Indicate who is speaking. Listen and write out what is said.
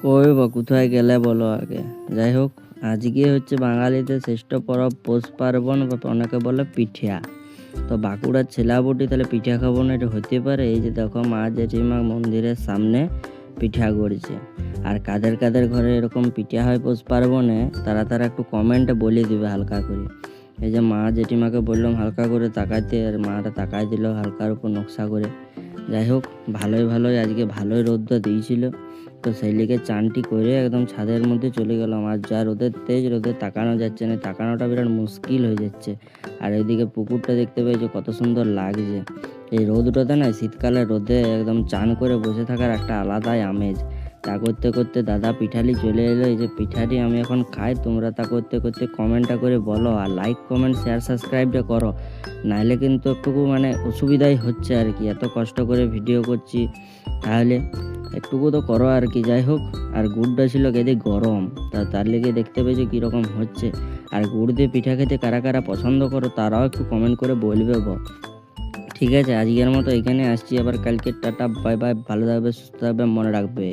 Speaker 1: কই বা কোথায় গেলে বলো আগে। যাই হোক, আজকে হচ্ছে বাঙালিদের শ্রেষ্ঠ পরব পৌষ পার্বণ, বা অনেকে বলে পিঠা। তো বাঁকুড়ার ছেলাবটি, তাহলে পিঠা খাবো না এটা হতে পারে? এই যে দেখো, মা জেঠিমা মন্দিরের সামনে পিঠা গড়ছে। আর কাদের কাদের ঘরে এরকম পিঠা হয় পৌষ পার্বণে, তারা তারা একটু কমেন্টে বলে দিবে হালকা করে। এই যে মা জেঠিমাকে বললাম হালকা করে তাকাইতে, আর মাটা তাকাই দিল হালকার উপর নকশা করে। যাই হোক, ভালোই আজকে ভালোই রোদটা দিয়েছিল। তো সেই লিগে চানটি করে একদম ছাদের মধ্যে চলে গেলাম। আর যা রোদের তেজ, রোদে তাকানো যাচ্ছে না, তাকানোটা বিরাট মুশকিল হয়ে যাচ্ছে। আর এইদিকে পুকুরটা দেখতে পেয়েছো কত সুন্দর লাগছে। এই রোদটাতে না, শীতকালে রোদে একদম চান করে বসে থাকার একটা আলাদাই আমেজ। তা করতে করতে দাদা পিঠালি চলে এলো। এই যে পিঠাটি আমি এখন খাই, তোমরা তা করতে করতে কমেন্টটা করে বলো, আর লাইক কমেন্ট শেয়ার সাবস্ক্রাইবটা করো। নাইলে কিন্তু একটুকু অসুবিধাই হচ্ছে আর কি, এত কষ্ট করে ভিডিও করছি, তাহলে একটুকু তো করো আর কি। যাই হোক, আর গুড়টা ছিল কেঁদে গরম, তার লেগে দেখতে পেয়েছো কীরকম হচ্ছে। আর গুড় দিয়ে পিঠা খেতে কারা কারা পছন্দ করো, তারাও একটু কমেন্ট করে বলবে। ঠিক আছে, আজকের মতো এখানে আসছি, আবার কালকে টাটা বাই বাই। ভালো থাকবে, সুস্থ থাকবে, মনে রাখবে।